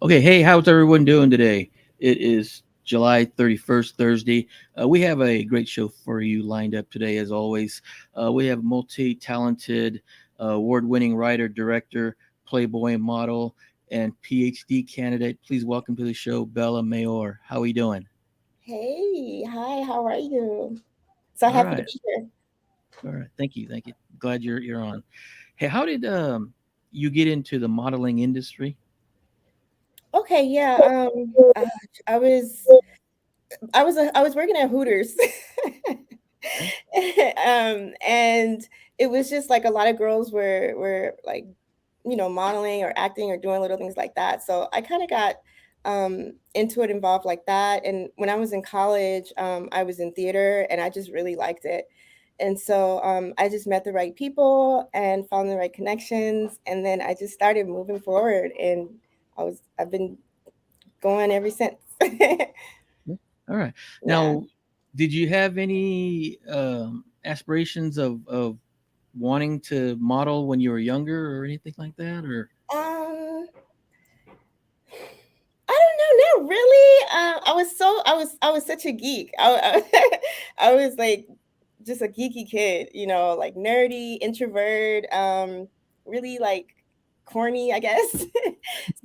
Okay, hey, how's everyone doing today? It is July 31st, Thursday. We have a great show for you lined up today, as always. We have multi talented, award winning writer, director, Playboy model, and PhD candidate. Please welcome to the show, Bella Mayor. How are you doing? Hey, hi, how are you? So All happy to right. be here. All right. Thank you. Thank you. Glad you're on. Hey, how did you get into the modeling industry? Okay, yeah. I was working at Hooters. Okay. And it was just like a lot of girls were like, modeling or acting or doing little things like that. So I kind of got into it, involved like that. And when I was in college, I was in theater and I just really liked it. And so I just met the right people and found the right connections, and then I just started moving forward, and I've been going ever since. Yeah. All right. Yeah. Now, did you have any aspirations of wanting to model when you were younger or anything like that? Or Um, I don't know, not really. I was such a geek. I was like just a geeky kid, like nerdy, introvert, really like corny, I guess.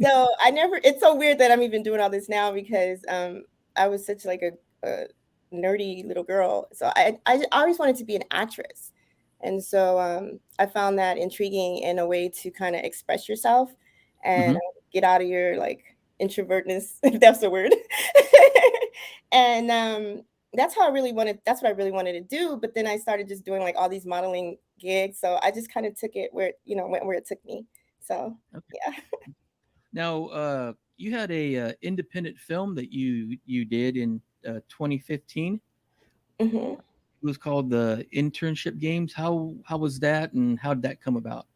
So I never. It's so weird that I'm even doing all this now because I was such like a nerdy little girl. So I always wanted to be an actress, and so I found that intriguing in a way to kind of express yourself and hmm get out of your like introvertness, if that's a word. And that's what I really wanted to do. But then I started just doing like all these modeling gigs. So I just kind of took it went where it took me. So okay. yeah. Now, you had a independent film that you did in 2015. Hmm. It was called the Internship Games. How was that, and how did that come about?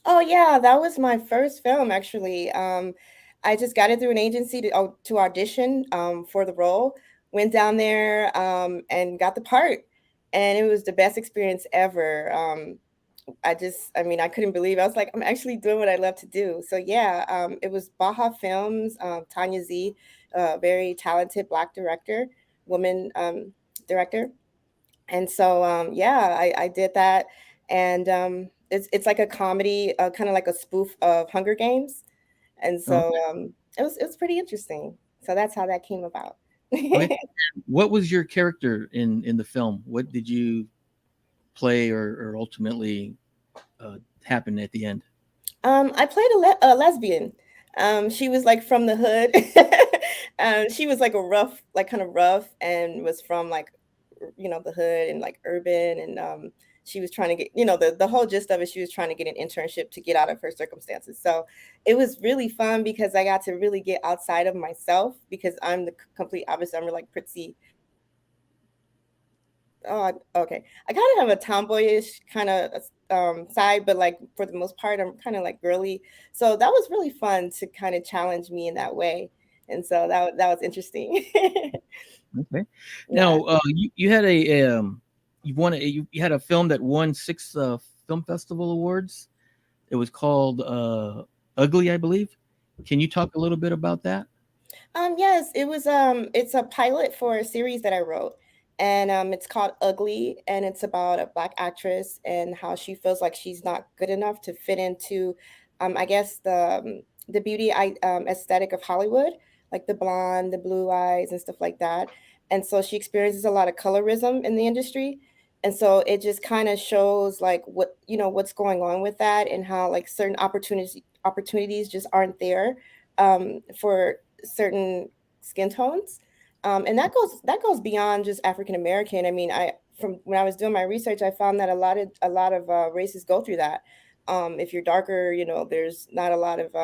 Oh yeah, that was my first film actually. I just got it through an agency to audition for the role. Went down there and got the part, and it was the best experience ever. I mean, I couldn't believe it. I was like, I'm actually doing what I love to do. So yeah, it was Baja Films, Tanya Z, very talented Black director, woman director. And so yeah, I did that, and it's like a comedy, kind of like a spoof of Hunger Games, and Oh, so it was pretty interesting. So that's how that came about. okay. What was your character in the film? What did you play or ultimately happen at the end? I played a lesbian. She was like from the hood. She was like a rough, like kind of rough, and was from like, the hood and like urban. And she was trying to get, the whole gist of it. She was trying to get an internship to get out of her circumstances. So it was really fun because I got to really get outside of myself because I'm the complete opposite. I'm like pretty. Oh, okay. I kind of have a tomboyish kind of side, but like for the most part, I'm kind of like girly. So that was really fun to kind of challenge me in that way, and so that was interesting. Okay. Yeah. Now, you had you had a film that won six film festival awards. It was called Ugly, I believe. Can you talk a little bit about that? Yes, it's a pilot for a series that I wrote. And it's called Ugly, and it's about a black actress and how she feels like she's not good enough to fit into I guess the aesthetic of Hollywood, like the blonde, the blue eyes and stuff like that. And so she experiences a lot of colorism in the industry. And so it just kind of shows like what's going on with that, and how like certain opportunities just aren't there for certain skin tones. And that goes beyond just African American. I mean, I from when I was doing my research, I found that a lot of races go through that. If you're darker, there's not a lot of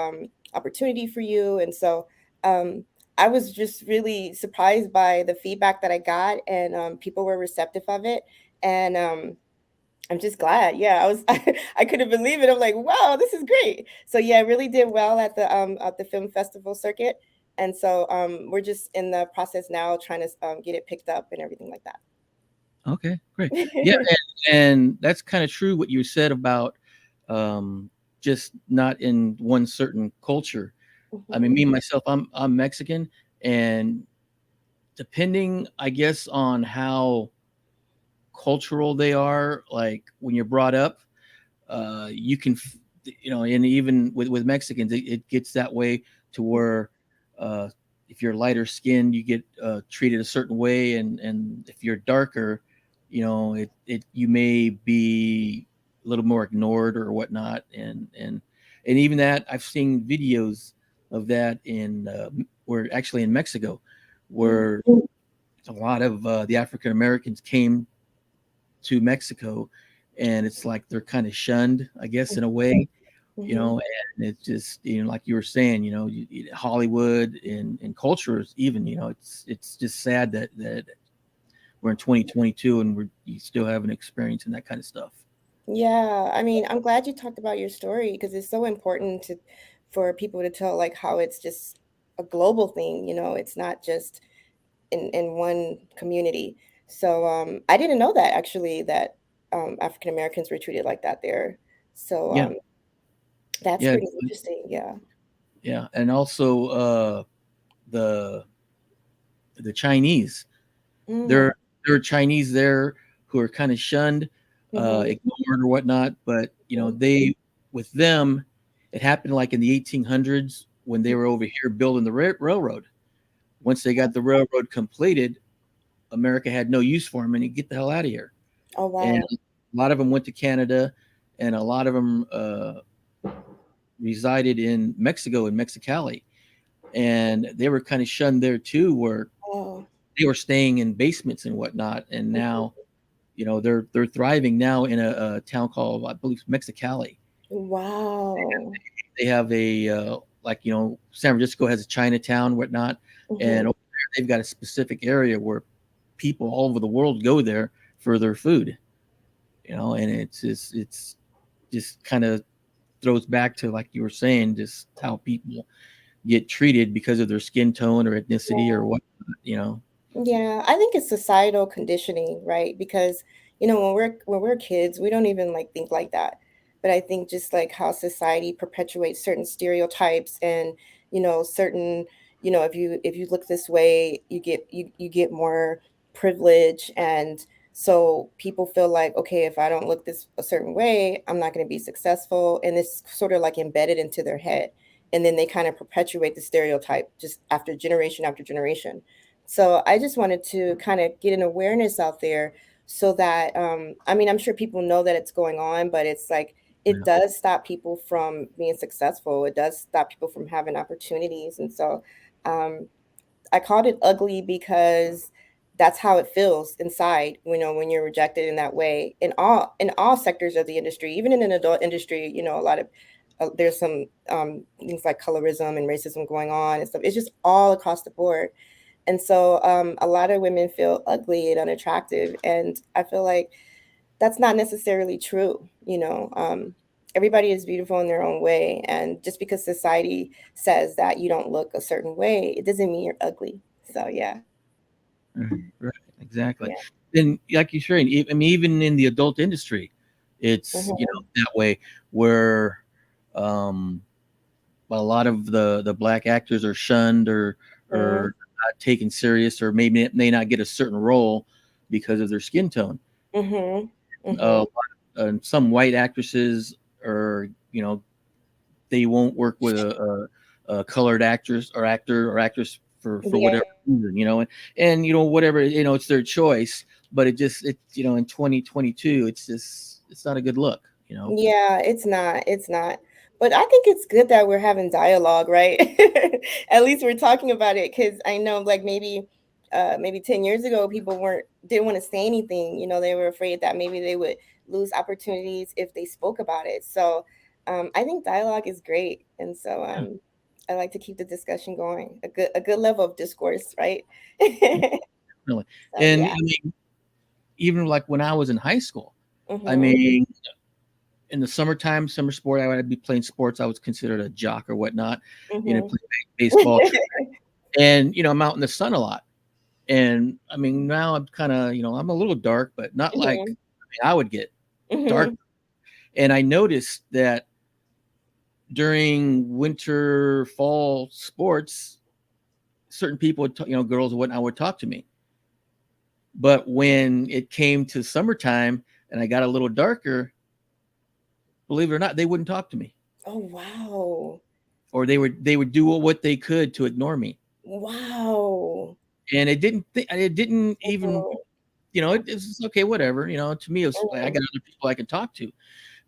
opportunity for you. And so um, I was just really surprised by the feedback that I got, and people were receptive of it. And I'm just glad. Yeah, I couldn't believe it. I'm like, wow, this is great. So yeah, I really did well at the film festival circuit. And so we're just in the process now trying to get it picked up and everything like Okay, great. Yeah, that. and that's kind of true what you said about um, just not in one certain culture. I mean, Mhm. me myself, I'm Mexican, and depending, I guess, on how cultural they are, like when you're brought up, you can, and even with Mexicans, it gets that way to where uh, if you're lighter skinned, you get treated a certain way, and if you're darker, it you may be a little more ignored or whatnot, and even that I've seen videos of that in where actually in Mexico, Mhm. where a lot of the African Americans came to Mexico, and it's like they're kind of shunned, I guess, in a way, Mhm. and it's just, like you were saying, Hollywood and cultures, even, it's just sad that we're in 2022 and you still haven't experiencing that kind of stuff. Yeah, I mean, I'm glad you talked about your story because it's so important to for people to tell like how it's just a global thing, it's not just in one community. So I didn't know that actually that African Americans were treated like that there. So Yeah, that's yeah, pretty interesting. Yeah. yeah, and also the the Chinese. Mm. There are Chinese there who are kind of shunned, Mhm. ignored or whatnot. But Mhm. they with them, it happened like in the 1800s when they were over here building the railroad. Once they got the railroad completed, America had no use for them, and you get the hell out of here. Oh And wow. a lot of them went to Canada, and a lot of them resided in Mexico in Mexicali, and they were kind of shunned there too, where Oh. they were staying in basements and whatnot. And now, Mhm. they're thriving now in a town called, I believe, Mexicali. Wow. They have a like, San Francisco has a Chinatown, whatnot, and Mhm. over there they've got a specific area where people all over the world go there for their food. And it's just kind of throws back to, like you were saying, just how people get treated because of their skin tone or ethnicity or what. Yeah, I think it's societal conditioning, right? Because, when we're kids, we don't even like think like that. But I think just like how society perpetuates certain stereotypes and, certain, if you look this way, you get more privilege and so people feel like, okay, if I don't look this a certain way, I'm not going to be successful and it's sort of like embedded into their head. And then they kind of perpetuate the stereotype just after generation. So I just wanted to kind of get an awareness out there so that I mean, I'm sure people know that it's going on, but it's like it Yeah. does stop people from being successful. It does stop people from having opportunities. And so um I called it ugly because that's how it feels inside, when you're rejected in that way in all sectors of the industry, even in an adult industry, a lot of there's some things like colorism and racism going on and stuff. It's just all across the board. And so a lot of women feel ugly and unattractive. And I feel like that's not necessarily true. Everybody is beautiful in their own way. And just because society says that you don't look a certain way, it doesn't mean you're ugly. So, yeah. Right, right, exactly. Yeah. And like you're saying, I mean, even in the adult industry, it's Hmm. that way where um, a lot of the black actors are shunned or not taken serious, or maybe may not get a certain role because of their skin tone. Hmm. Uh, Hmm. some white actresses are, they won't work with a colored actress or actor or actress for Yeah. whatever reason, and whatever, it's their choice, but in 2022, it's not a good look. Yeah, it's not. But I think it's good that we're having dialogue, right? At least we're talking about it because I know like maybe 10 years ago people didn't want to say anything. They were afraid that maybe they would lose opportunities if they spoke about it. So I think dialogue is great. And so Yeah, I like to keep the discussion going, a good level of discourse, right? yeah, really. So And yeah. I mean, even like when I was in high school, I Mm-hmm. mean, in the summertime, summer sport, I would be playing sports. I was considered a jock or whatnot, Mm-hmm. playing baseball, and I'm out in the sun a lot. And I mean, now I'm kind of, I'm a little dark, but not like, Mm-hmm. I would get dark. Mm-hmm. And I noticed that during winter, fall sports, certain people would, girls and whatnot would talk to me. But when it came to summertime and I got a little darker, believe it or not, they wouldn't talk to me, Oh, wow. or they would do what they could to ignore me. Wow. And it didn't even, Mhm, it's just okay, whatever. To me, it was like I mhm, got other people I can talk to.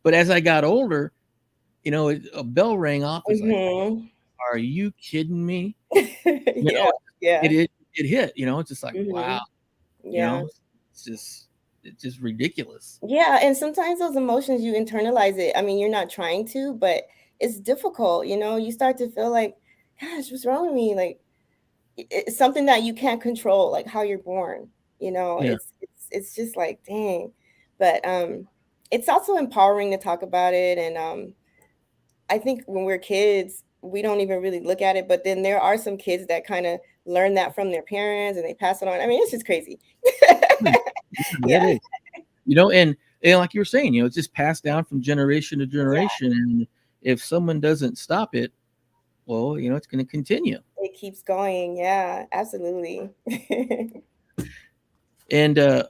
But as I got older, a bell rang off. It's like, mhm. are you kidding me? You Yeah, know, it yeah, it it hit. It's just like, wow. mhm, You know, yeah. it's just it's just ridiculous. Yeah, and sometimes those emotions, you internalize it. I mean, you're not trying to, but it's difficult, you start to feel like, "Gosh, what's wrong with me?" Like, it's something that you can't control, like how you're born, Yeah, it's just like, dang. But, it's also empowering to talk about it, and, I think when we're kids, we don't even really look at it, but then there are some kids that kinda learn that from their parents, and they pass it on. I mean, it's just crazy. yeah, yeah, it Yeah, is. And like you were saying, it's just passed down from generation to yeah, generation, and if someone doesn't stop it, well, it's going to continue. it keeps going. Yeah, absolutely. And I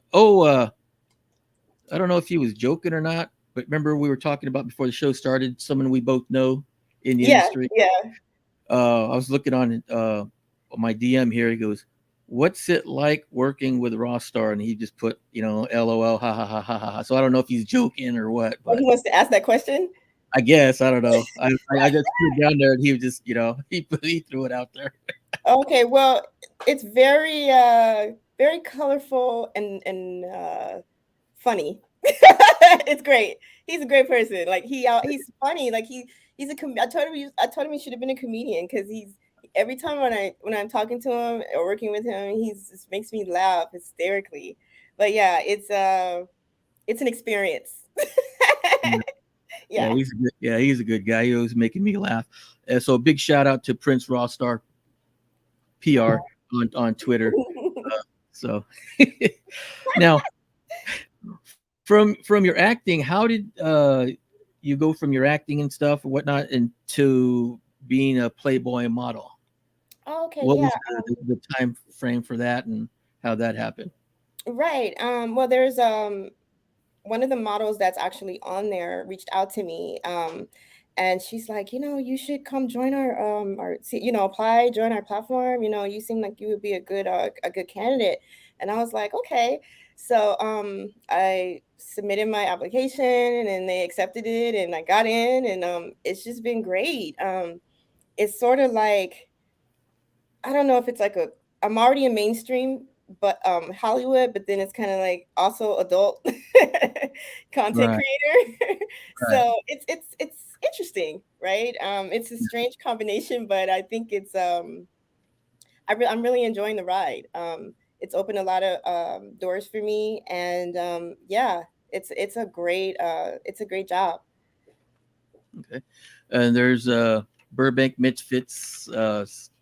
don't know if he was joking or not, but remember we were talking about before the show started, someone we both know in the Yeah, industry. yeah. I was looking on my DM here. He goes, "What's it like working with Ross Star?" And he just put, LOL, ha ha ha ha ha. So I don't know if he's joking or what, Oh, but he wants to ask that question? I guess I don't know. I just threw it down there, and he was just, he threw it out there. Okay, well, it's very, very colorful and funny. It's great. He's a great person. Like, he's funny. Like, he's a com I told him he should have been a comedian because he's every time when I'm talking to him or working with him, he's just makes me laugh hysterically. But yeah, it's an experience. Yeah, Yeah. he's a good guy. He was making me laugh. So a big shout out to Prince Ross Star PR on Twitter. So now from your acting, how did you go from your acting and stuff or whatnot into being a Playboy model? Okay, What yeah. was the time frame for that and how that happened? Right. Well, there's one of the models that's actually on there reached out to me, and she's like, you should come join our apply, join our platform. You seem like you would be a good candidate. And I was like, okay. So I submitted my application, and they accepted it, and I got in, and it's just been great. It's sort of like, I don't know if it's like I'm already a mainstream, but Hollywood, but then it's kind of like also adult content Right, creator. right. So it's interesting, right? It's a strange combination, but I think I'm really enjoying the ride. It's opened a lot of doors for me, and yeah, it's a great job. Okay. And there's Burbank Misfits.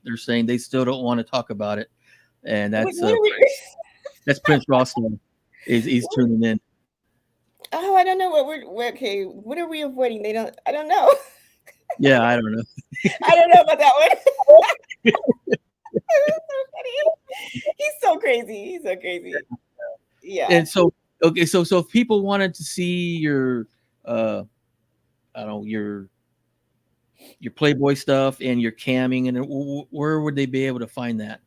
They're saying they still don't want to talk about it, and that's What are we? Prince Rossman is he's tuning in. Oh, I don't know okay. What are we avoiding? They don't. I don't know. Yeah, I don't know. I don't know about that one. That's so funny. He's so crazy. He's so crazy. Yeah. And so okay, so if people wanted to see your uh I don't know, your Playboy stuff and your camming, and where would they be able to find that?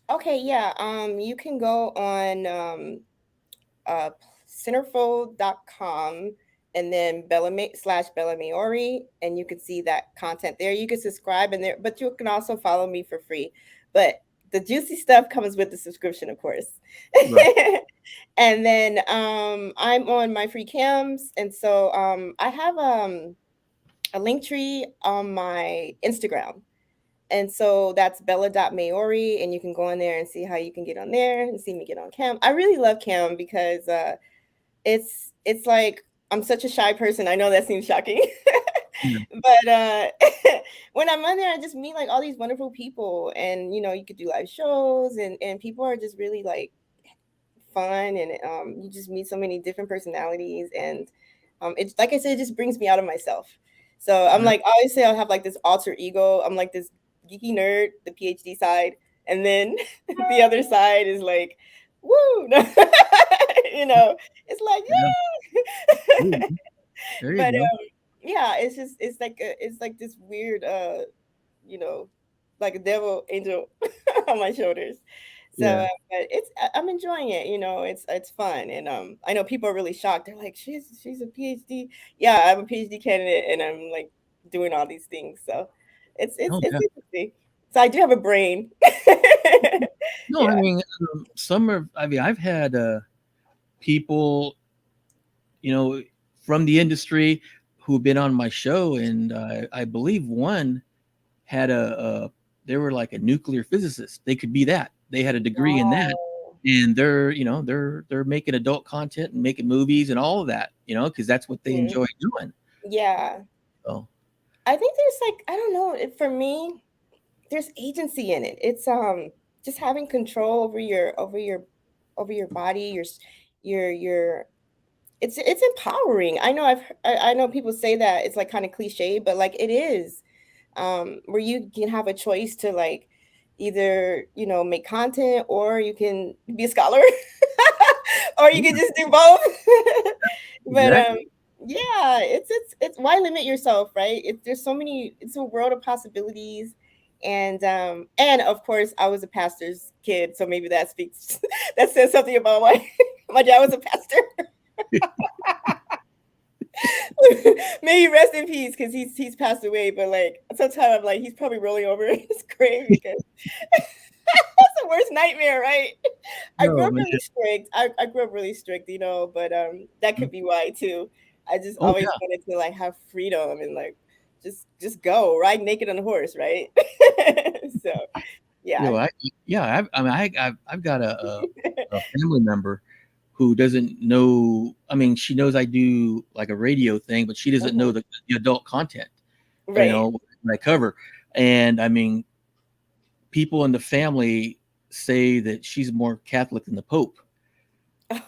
Okay. Yeah. You can go on uh, centerfold.com and then Bella Maori, and you can see that content there. You can subscribe in there, but you can also follow me for free. But the juicy stuff comes with the subscription, of course. Right. And then I'm on my free cams, and so I have a link tree on my Instagram. And so that's Bella.Maori, and you can go in there and see how you can get on there and see me get on cam. I really love cam because it's like I'm such a shy person. I know that seems shocking. Yeah. But when I'm on there, I just meet like all these wonderful people, and you could do live shows, and people are just really like fun, and you just meet so many different personalities, and it's like I said, it just brings me out of myself. So I'm Right. like, I always say I have like this alter ego. I'm like this geeky nerd, the PhD side, and then the other side is like, woo, you know, it's like, Yeah. yeah. Ooh, there you But go. yeah, it's like this weird you know, like a devil angel on my shoulders. So, Yeah. but I'm enjoying it. You know, it's fun, and I know people are really shocked. They're like, she's a PhD. Yeah, I'm a PhD candidate, and I'm like doing all these things. So, Oh it's yeah. interesting. So I do have a brain. No, I Yeah. mean, some are. I mean, I've had people, you know, from the industry who've been on my show, and I believe one had they were like a nuclear physicist. They could be that. They had a degree in that, Wow. and they're making adult content and making movies and all of that, because that's what they Mhm. enjoy doing. Yeah. So I think there's like I don't know. For me, there's agency in it. It's just having control over your body, your it's empowering. I know I know people say that it's like kind of cliche, but like it is. Where you can have a choice to like either, you know, make content or you can be a scholar or you can yeah, just do both. But exactly. yeah, it's why limit yourself, right? There's so many, it's a world of possibilities. And of course I was a pastor's kid, so maybe that speaks that says something about why my dad was a pastor. May he rest in peace because he's passed away. But like sometimes I'm like he's probably rolling over in his grave because that's the worst nightmare, right? I grew No, up man. really strict. I grew up really strict, you know, but that could be why too. I just Oh always yeah. wanted to like have freedom and like just go ride naked on a horse, right? So You yeah. know, I mean, I've got a family member who doesn't know. I mean, she knows I do like a radio thing, but she doesn't know Mhm. the adult content, Right. that I cover. And I mean, people in the family say that she's more Catholic than the Pope.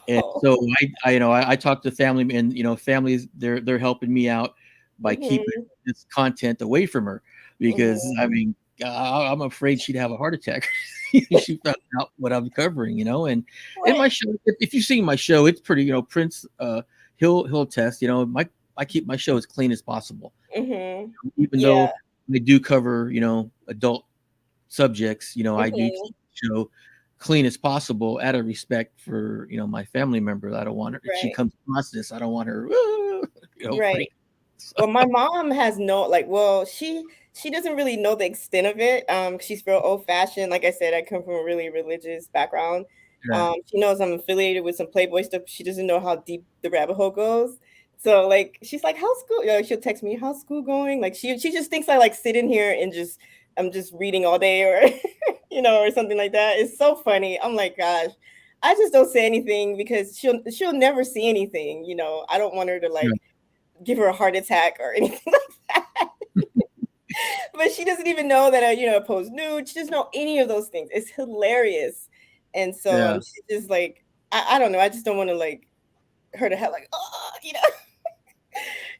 And Oh. so I talk to family, and families, they're helping me out by keeping Mhm. this content away from her, because Mhm. I mean, I'm afraid she'd have a heart attack if she found out what I'm covering, and in Right. my show, if you've seen my show, it's pretty, Prince, he'll test, I keep my show as clean as possible, Mhm. even Yeah. though I do cover, adult subjects, I do keep Mhm. the show clean as possible out of respect for, my family member. I don't want her, if she Right. comes across this, I don't want her, Right. freak. So, Well, my mom has no like, well, she doesn't really know the extent of it. She's real old fashioned. Like I said, I come from a really religious background. yeah, She knows I'm affiliated with some Playboy stuff. She doesn't know how deep the rabbit hole goes. So like, she's like, "How's school?" She'll text me, "How's school going?" Like she just thinks I like sit in here and just I'm just reading all day or or something like that. It's so funny. I'm like, gosh. I just don't say anything because she'll never see anything. I don't want her to yeah, like give her a heart attack or anything like that. But she doesn't even know that I post nude. She doesn't know any of those things. It's hilarious. And so yeah, she's just like, I don't know. I just don't want to like her to have like, oh,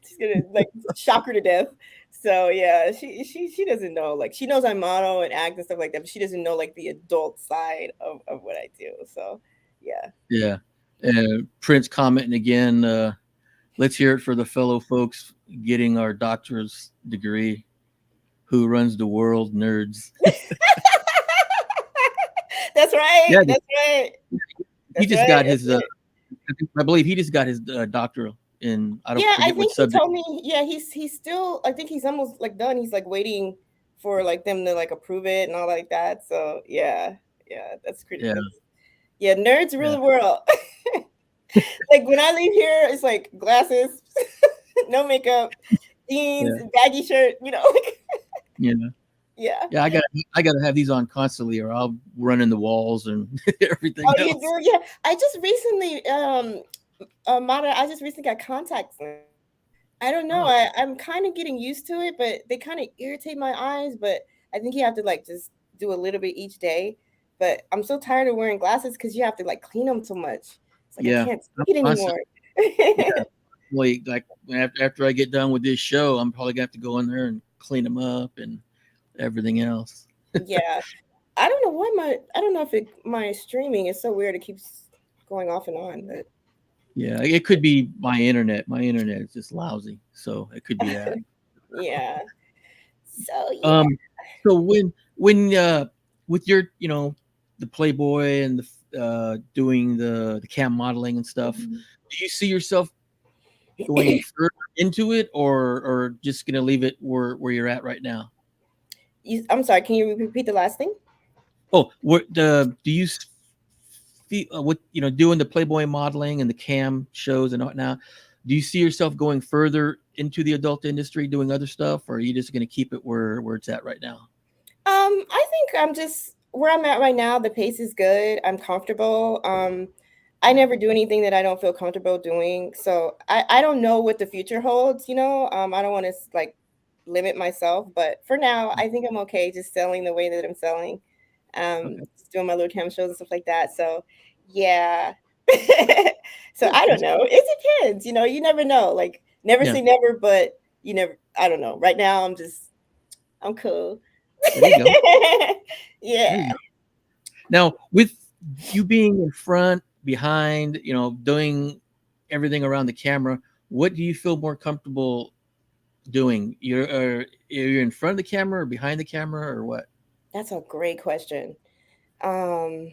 she's gonna like shock her to death. So yeah, she doesn't know. Like she knows I model and act and stuff like that, but she doesn't know like the adult side of what I do. So yeah. yeah. Prince commenting again. Let's hear it for the fellow folks getting our doctor's degree. Who runs the world, nerds? That's right. Yeah, That's right. he That's just right. got That's his. right. I believe he just got his doctoral in. I don't Yeah, I forget what think he subject. told me. Yeah, he's still. I think he's almost like done. He's like waiting for like them to like approve it and all like that. So yeah, yeah, that's pretty. Yeah, That's yeah. Nerds rule yeah, the world. Like when I leave here, it's like glasses, no makeup, jeans, yeah, baggy shirt. Like yeah. yeah. Yeah, I gotta have these on constantly, or I'll run in the walls and everything Oh, you else. do? Yeah. I just recently Mata, I just recently got contacts. I don't know. Oh, I'm kind of getting used to it, but they kind of irritate my eyes. But I think you have to like just do a little bit each day. But I'm so tired of wearing glasses because you have to like clean them so much. It's like I yeah. can't I'm take it constant. anymore. Yeah, like after I get done with this show, I'm probably gonna have to go in there and clean them up and everything else. Yeah. I don't know why I don't know if my streaming is so weird. It keeps going off and on, but Yeah, it could be my internet. My internet is just lousy, so it could be that. yeah. So yeah. Um, so when with your the Playboy and the doing the cam modeling and stuff, Mhm. do you see yourself going further into it, or just gonna leave it where you're at right now? I'm sorry. Can you repeat the last thing? Oh, what the do you feel with doing the Playboy modeling and the cam shows and whatnot? Do you see yourself going further into the adult industry, doing other stuff, or are you just gonna keep it where it's at right now? I think I'm just where I'm at right now. The pace is good. I'm comfortable. I never do anything that I don't feel comfortable doing. So I don't know what the future holds, you know. I don't want to like limit myself, but for now, I think I'm okay just selling the way that I'm selling. Okay. Just doing my little cam shows and stuff like that. So yeah. So Good. I don't know. It depends, you know, you never know. Like never Yeah, say never, but you never I don't know. Right now I'm cool. there you go. There Yeah. you go. Now, with you being in front, behind, doing everything around the camera, what do you feel more comfortable doing? You're in front of the camera or behind the camera or what? That's a great question. Um,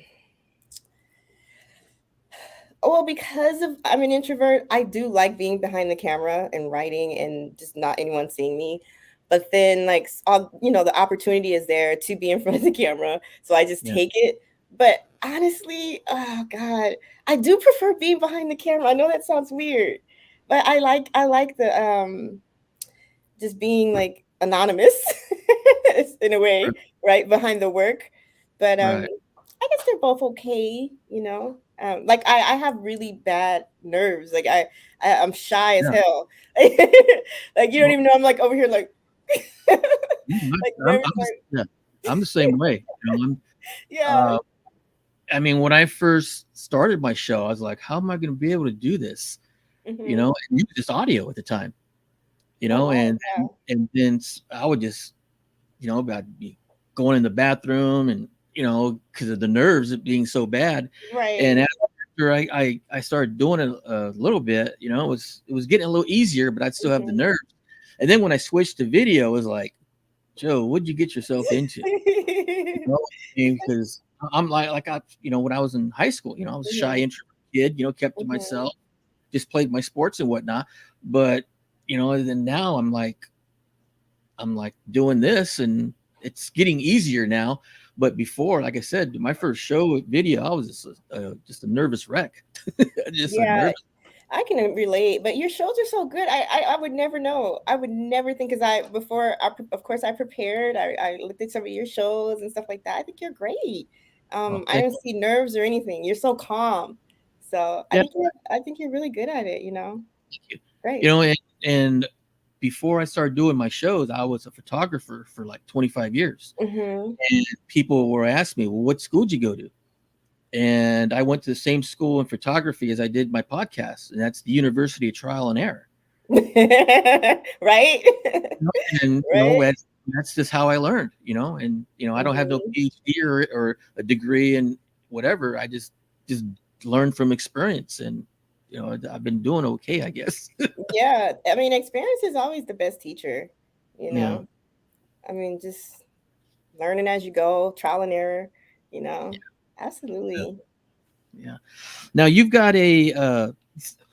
well, because of I'm an introvert, I do like being behind the camera and writing and just not anyone seeing me. But then, like, the opportunity is there to be in front of the camera, so I just Yeah. take it. But honestly, oh God, I do prefer being behind the camera. I know that sounds weird, but I like the just being like anonymous in a way, right behind the work. But Right. I guess they're both okay, you know. Like I have really bad nerves. Like I'm shy as Yeah. hell. Like you don't Well, even know I'm like over here like yeah, like I'm, nervous I'm just, like yeah, I'm the same way. yeah. Uh, I mean, when I first started my show, I was like, how am I going to be able to do this? Hmm. And it was just audio at the time, Oh wow, and yeah. then I would just about going in the bathroom and because of the nerves of being so bad. And Right. after I started doing it a little bit, it was getting a little easier, but I'd still have the Hmm. nerves. And then when I switched to video, it was like, Joe, what'd you get yourself into? You know, because I'm like when I was in high school, I was a shy Hmm. introvert kid, kept to Hmm. myself, just played my sports and whatnot. But then now I'm like doing this and it's getting easier now. But before, like I said, my first show video, I was just a nervous wreck, just a Yeah, nervous. I can relate, but your shows are so good. I would never know. I would never think because of course I prepared. I looked at some of your shows and stuff like that. I think you're great. Oh, I thank don't see nerves or anything. You're so calm. So yeah, I think you're really good at it, you know. thank you. Great. And before I started doing my shows, I was a photographer for like 25 years, Mm-hmm. and people were asking me, "Well, what school did you go to?" And I went to the same school in photography as I did my podcast, and that's the University of Trial and Error. Right? And Right? that's just how I learned. And I don't have no Hmm. PhD or a degree in whatever. I just learned from experience, and I've been doing okay, I guess. Yeah. I mean, experience is always the best teacher, you Yeah, know. I mean, just learning as you go, trial and error, you know. yeah, Absolutely. yeah. Now you've got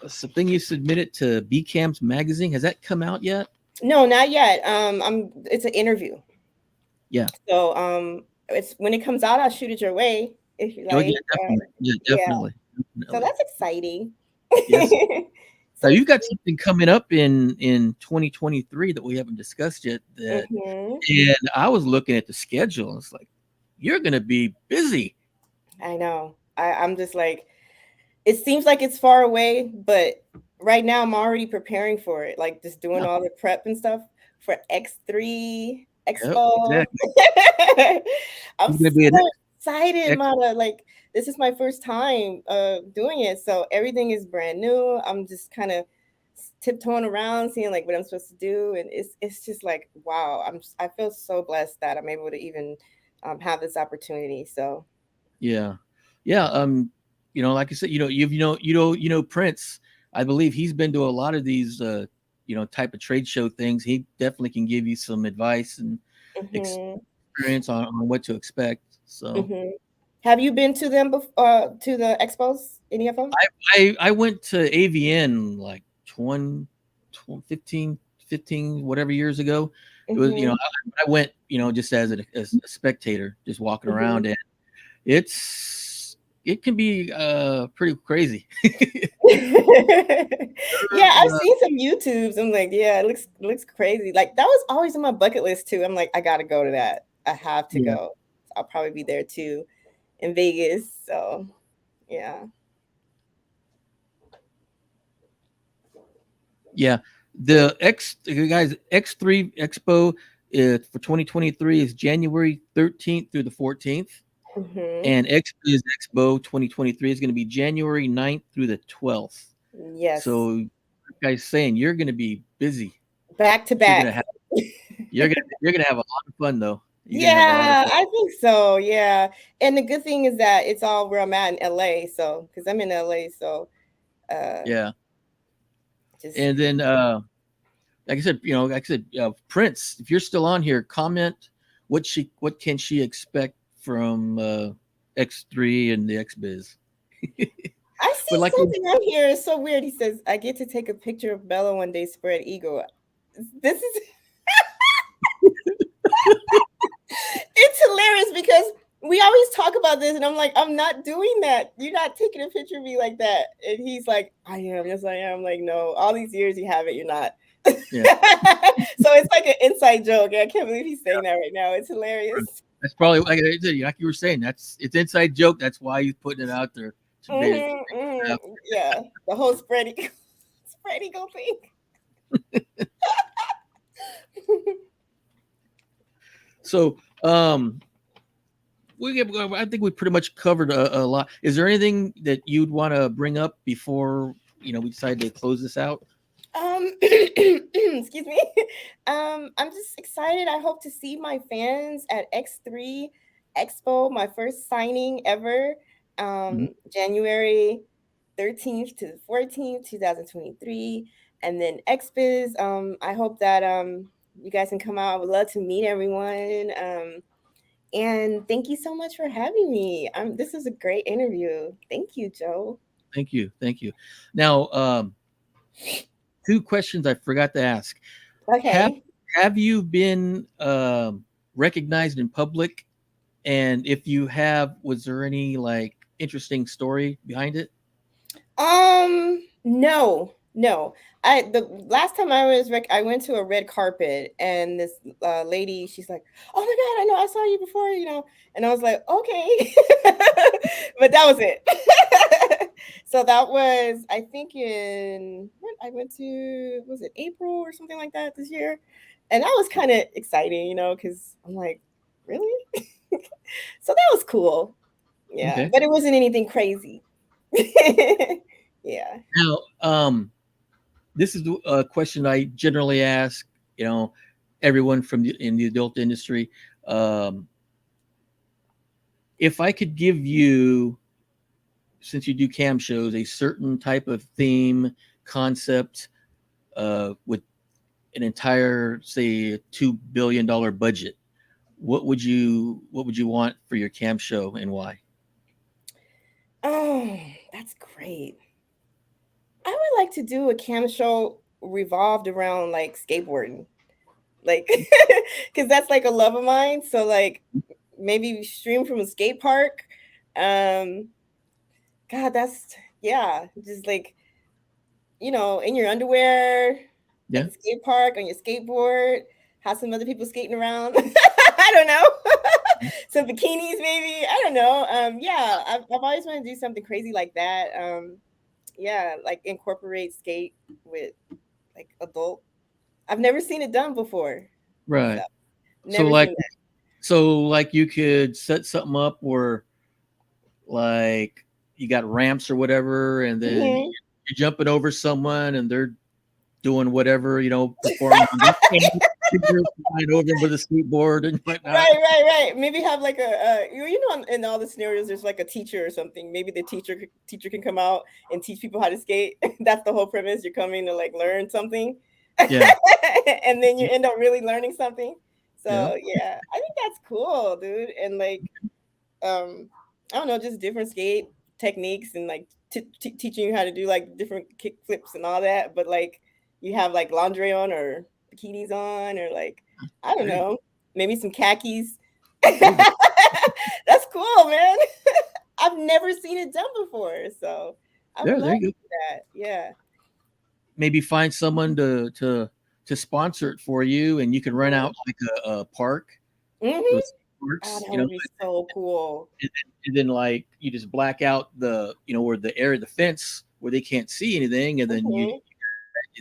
something you submitted to BCAM's magazine. Has that come out yet? No, not yet. It's an interview. Yeah. So it's when it comes out, I'll shoot it your way if you Oh, yeah, like. definitely. Yeah, Yeah. definitely. So Definitely. that's exciting. Yes. So Now you've got exciting. something coming up in 2023 that we haven't discussed yet. Hmm. And I was looking at the schedule. And it's like you're going to be busy. I know. I'm just like, it seems like it's far away, but right now I'm already preparing for it, like just doing Yeah. all the prep and stuff for X3 Yep. Expo. Exactly. I'm You're going to be an so excited, ex. Mata. Like this is my first time doing it, so everything is brand new. I'm just kind of tiptoeing around, seeing like what I'm supposed to do, and it's just like wow. I feel so blessed that I'm able to even have this opportunity. So. Yeah, yeah. Like I said, Prince. I believe he's been to a lot of these, type of trade show things. He definitely can give you some advice and Hmm. experience on what to expect. So Hmm. Have you been to them to the expos? Any of them? I went to AVN like 20, 15, 15 whatever years ago. It was, Hmm. I went, just as a spectator, just walking Hmm. around, and it can be pretty crazy. Yeah, I've seen some YouTubes. I'm like, yeah, it looks crazy. Like that was always on my bucket list too. I'm like, I gotta go to that. I have to Yeah, go. I'll probably be there too in Vegas. So yeah. yeah. You guys, X3 Expo for 2023 is January 13th through the 14th, Hmm. and XBiz Expo 2023 is going to be January 9th through the 12th. Yes. So, like guys saying you're going to be busy. Back to You're gonna back. have you're gonna have a lot of fun though. You're gonna have a lot of Yeah, fun. I think so. Yeah. And the good thing is that it's all where I'm at in LA. So, because I'm in LA. So, uh, Yeah. just, And then like I said, Prince, if you're still on here, comment what can she expect from X3 and the XBiz. I But see like something on here. It's so weird. He says, I get to take a picture of Bella one day, spread eagle. This is, it's hilarious because we always talk about this. And I'm like, I'm not doing that. You're not taking a picture of me like that. And he's like, I am. Yes, I am. I'm like, no, all these years you have it. You're not. yeah, So it's like an inside joke. I can't believe he's saying that right now. It's hilarious. that's probably like you were saying. It's inside joke. That's why he's putting it out there today. Yeah, the whole spread eagle, spread eagle thing. So I think we pretty much covered a lot. Is there anything that you'd want to bring up before we decide to close this out? Excuse me. I'm just excited. I hope to see my fans at X3 Expo, my first signing ever. Mhm. January 13th to the 14th, 2023. And then XBiz. I hope that you guys can come out. I would love to meet everyone. And thank you so much for having me. This is a great interview. Thank you, Joe. Thank you, thank you. Now, two questions I forgot to ask. Have Okay. have you been recognized in public? And if you have, was there any like interesting story behind it? No, no. The last time I went to a red carpet and this lady, she's like, "Oh my God, I know I saw you before, and I was like, "Okay," but that was it. So that was, I think, in what I went to, was it April or something like that this year, and that was kind of exciting, because I'm like, really? So that was cool. Yeah, Okay. but it wasn't anything crazy. Yeah. Now, this is a question I generally ask, you know, everyone in the adult industry. Um, if I could give you, since you do cam shows, a certain type of theme concept with an entire, say, $2 billion budget, what would you want for your cam show and why? Oh, that's great. I would like to do a cam show revolved around like skateboarding. Like cuz that's like a love of mine, so like maybe we stream from a skate park. Um God, that's yeah, just like, in your underwear at Yeah. the skate park on your skateboard, have some other people skating around. I don't know. Some bikinis maybe. I don't know. Yeah, I've always wanted to do something crazy like that. Yeah, like incorporate skate with like adult. I've never seen it done before. So Right. So never like seen that. you could set something up where like you got ramps or whatever, and then Hmm. you're jumping over someone and they're doing whatever, performing on that stage. You're flying over them with a skateboard and whatnot. Right. Maybe have like in all the scenarios, there's like a teacher or something. Maybe the teacher can come out and teach people how to skate. That's the whole premise. You're coming to like learn something, Yeah. and then you end up really learning something. Yeah. So yeah, I think that's cool, dude. And like, I don't know, just different skate techniques and like teaching you how to do like different kick flips and all that. But like, you have like lingerie on or bikinis on or like I don't There you, know, maybe some khakis. there you go. That's cool, man. I've never seen it done before, so I would There love you go. that. Yeah. Maybe find someone to sponsor it for you, and you can rent Mhm. out like a park, Mhm. those Oh, parks, that would be so cool. and then like you just black out where the area, the fence where they can't see anything, and Mhm.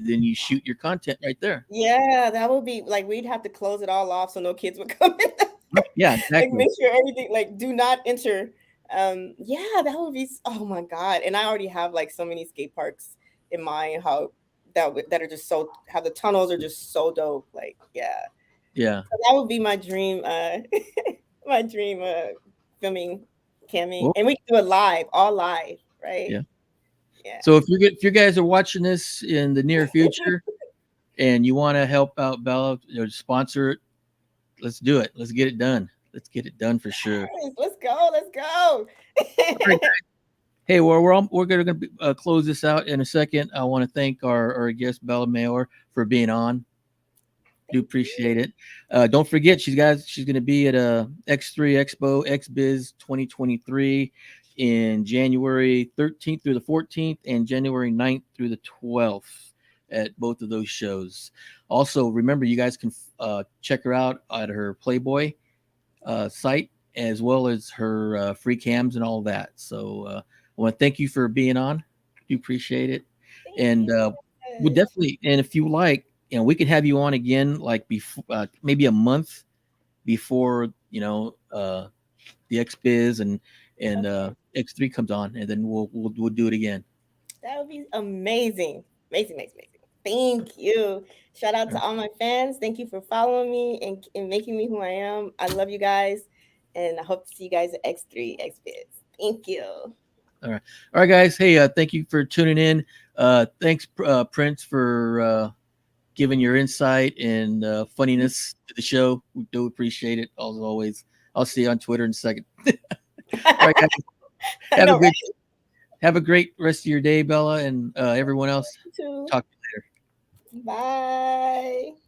then you shoot your content right there. Yeah, that would be like we'd have to close it all off so no kids would come in. Right. Yeah, Like exactly. make sure everything like do not enter. Yeah, that would be oh my god. And I already have like so many skate parks in mind how that are just so how the tunnels are just so dope. Like, yeah. Yeah. So that would be my dream my dream filming camming. Well, And we can do it live, all live, right? yeah. Yeah. So if you guys are watching this in the near future and you want to help out Bella or sponsor it, let's do it. Let's get it done. Let's get it done for sure. Yes, let's go. Let's go. All right. Hey, well, we're going to close this out in a second. I want to thank our guest Bella Mayor for being on. Do Thank you. appreciate it. Don't forget, she's going to be at X3 Expo XBiz 2023 in January 13th through the 14th and January 9th through the 12th at both of those shows. Also, remember you guys can check her out at her Playboy site as well as her free cams and all that. So I want to thank you for being on. Do appreciate it, Thank and you. we'll Yes. definitely. And if you like, we can have you on again, like before, maybe a month before the XBiz and Okay. X3 comes on, and then we'll do it again. That would be amazing. Amazing. Thank you. Shout out All to right. all my fans. Thank you for following me and making me who I am. I love you guys. And I hope to see you guys at X3 XBiz. Thank you. All right, all right, guys. Hey, thank you for tuning in. Thanks, Prince, for giving your insight and funniness to the show. We do appreciate it, as always. I'll see you on Twitter in a second. All right, guys. I Have a know, good, right? have a great rest of your day, Bella, and everyone else. You too. Talk to you later. Bye.